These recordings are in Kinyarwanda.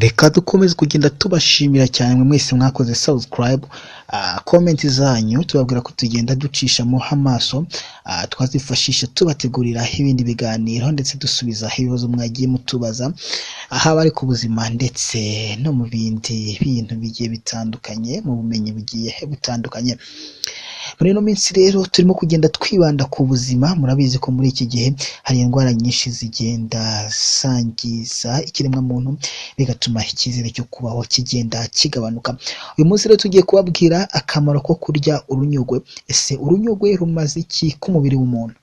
reka dukomeze kugenda tubashimira cyane mwe mwese mwakoze subscribe, comment zanyu tubabwira ko tugenda ducishamo amaso, twazifashisha tubategurira ibindi biganiro ndetse dusubiza ibibazo mwagiye mutubaza, haba ari ku buzima ndetse no mu bindi bintu bigiye bitandukanye, mu bumenyi bugiye butandukanye. Muri ino minsi rero turimo kugenda twibanda ku buzima. Murabizi ko muri iki gihe hari indwara nyinshi zigenda zangiza ikiremwa muntu, bigatuma icyizere cyo kubaho kigenda kigabanuka. Uyu munsi rero tugiye kubabwira akamaro ko kurya urunyogwe. Ese urunyogwe rumaze iki ku mubiri w'umuntu?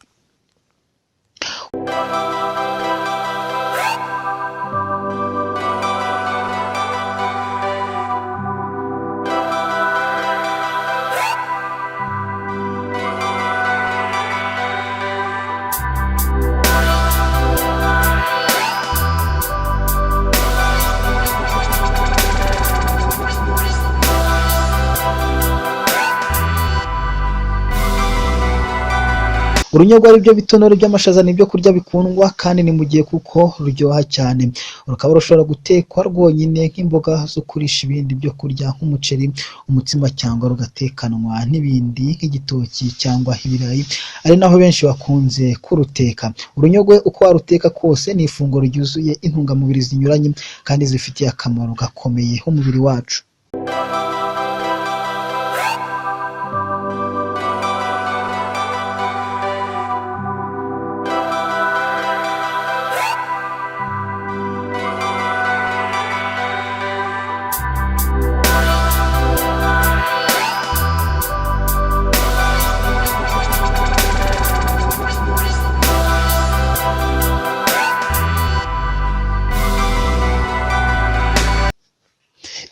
Urunyogwe ari byo bitonore by'amashaza nibyo kurya bikundwa kandi ni mu gihe kuko ruryoha cyane. Rukaba rushobora gutekwa rwonyine nk'imboga zo kurisha ibindi byo kurya nk'umuceri, umutsima, cyangwa rugatekanwa n'ibindi nk'igitoki cyangwa ibirayi, ari naho benshi bakunze kuruteka. Urunyogwe uko waruteka kose ni ifunguro ryuzuye intungamubiri zinyuranye kandi zifitiye akamaro gakomeye umubiri wacu.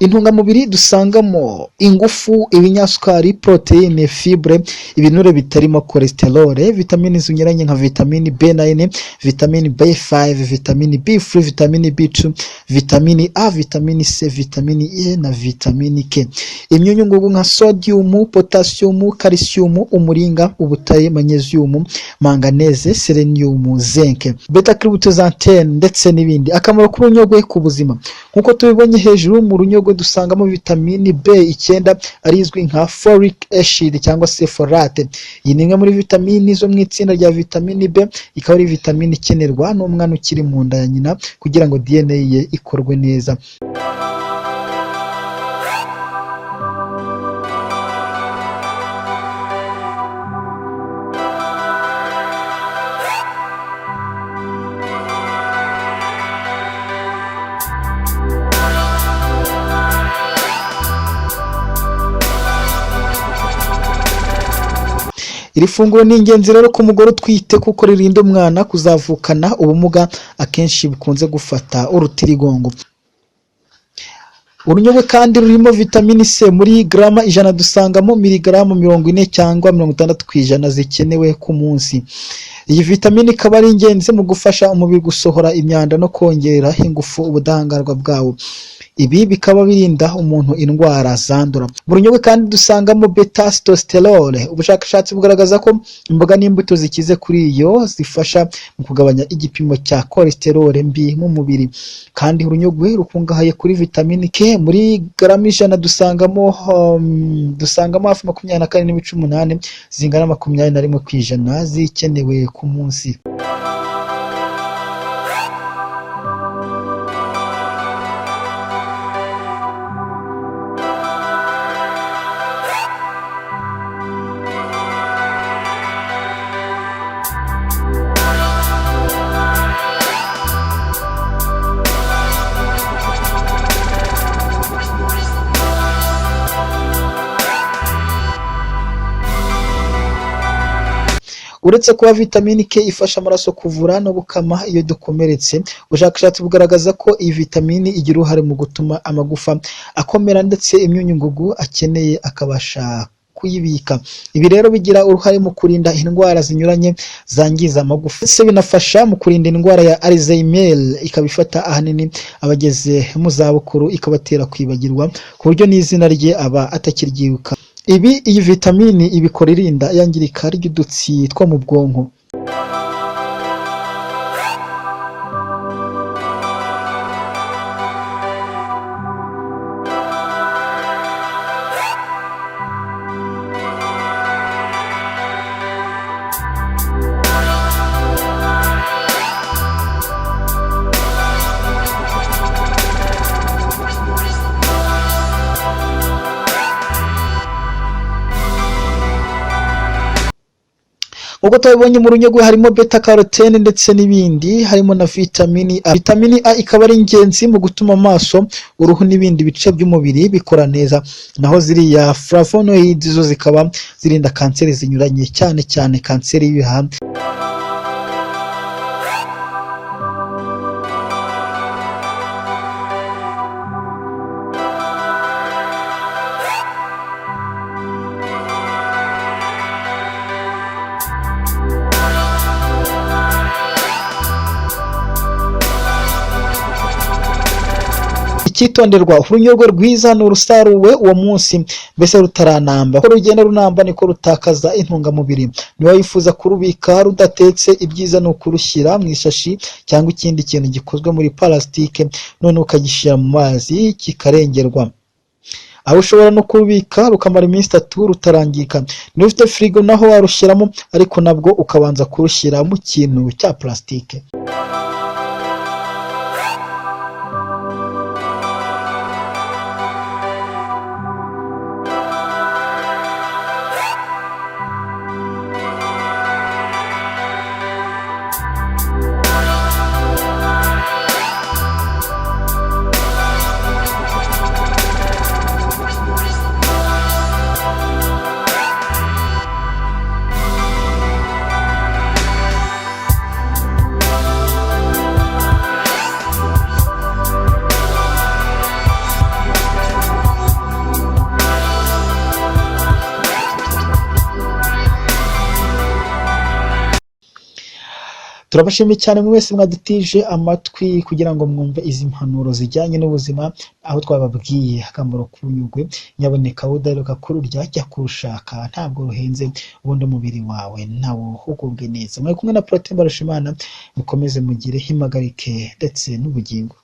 Intungamubiri dusangamo ingufu, ibinyasukari, proteine, fibre, ibinure bitarimo cholesterol, vitamini zinyuranye nka vitamini B9, vitamini B5, vitamini B3, vitamini B2, vitamini A, vitamini C, vitamini E na vitamini K. Imyunyu ngugu nka sodium, potassium, calcium, umuringa, ubutare, magnesium, manganese, selenium, zinc, beta carotene ndetse n'ibindi. Akamaro k'urunyogwe ku buzima, nkuko tubibonye hejuru, mu runyogwe dusangamo vitamini B9 arizwi nka folic acid cyangwa se folate. Iyi ni imwe muri vitamini zo mu itsinda rya vitamini B, ikaba ari vitamini ikenerwa n'umwana ukiri mu nda ya nyina kugira ngo DNA ye ikorwe neza. Iri funguro ni ingenzi rero ku mugore utwite kuko ririnda umwana kuzavukana ubumuga akenshi bukunze gufata urutirigongo. Urunyogwe kandi rurimo vitamini C. Muri grama 100 dusangamo miligramu 40 cyangwa 60% zikenewe ku munsi. Iyi vitamini ikaba ari ingenzi mu gufasha umubiri gusohora imyanda no kongera ingufu ubudahangarwa bwawo. Ibi bikaba birinda umuntu indwara zandura. Mu runyogwe kandi dusangamo beta testosterone. Ubushakashatsi bugaragaza ko imboga n'imbuto zikize kuri iyo zifasha mu kugabanya igipimo cya cholesterol mbi mu mubiri. Kandi urunyogwe rukungahaye kuri vitamini K. Muri grama 100 dusangamo hafi 24.8 zingana 21% zikenewe ku munsi. Uretse kuba vitamini K ifasha amaraso kuvura no gukama iyo dukomeretse, ubushakashatsi bugaragaza ko iyi vitamini igira uruhare mu gutuma amagufa akomera ndetse imyunyu ngugu akeneye akabasha kuyibika. Ibi rero bigira uruhare mu kurinda indwara zinyuranye zangiza amagufa. Ndetse binafasha mu kurinda indwara ya Alzheimer, ikabifata ahanini abageze mu zabukuru, ikabatera kwibagirwa ku buryo n'izina rye aba atakiryibuka. Iyi vitamini ibikora irinda iyangirika ry'udutsi two mu bwonko. ubwo twabonye mu runyogwe harimo beta carotene ndetse n'ibindi, harimo na vitamini A. Vitamini A ikaba ari ingenzi mu gutuma amaso, uruhu n'ibindi bice by'umubiri bikora neza, naho ziriya flavonoids zo zikaba zirinda kanseri zinyuranye, cyane cyane kanseri y'ibihaha. Icyitonderwa, urunyogwe rwiza ni urusaruwe uwo munsi, mbese rutaranamba. Uko rugenda runamba niko rutakaza intungamubiri. Niba wifuza kurubika rudatetse, ibyiza ni ukurushyira mu ishashi cyangwa ikindi kintu gikozwe muri parasitike, none ukagishyira mu mazi kikarengerwa. Aho ushobora no kubika rukamara iminsi 3 rutarangika. Niba ufite firigo naho warushyiramo, ariko nabwo ukabanza kurushyira mu kintu cya parasitike. Turabashimiye cyane mwese mwadutije amatwi kugira ngo mwumve izi mpanuro zijyanye n'ubuzima, aho twababwiye akamaro k'urunyogwe. Nyaboneka udaheruka kururya jya kurushaka, ntabwo ruhenze, ubundi umubiri wawe nawo ugubwe neza. Mwari kumwe na Protais Mbarushimana, mukomeze mugire impagarike ndetse n'ubugingo.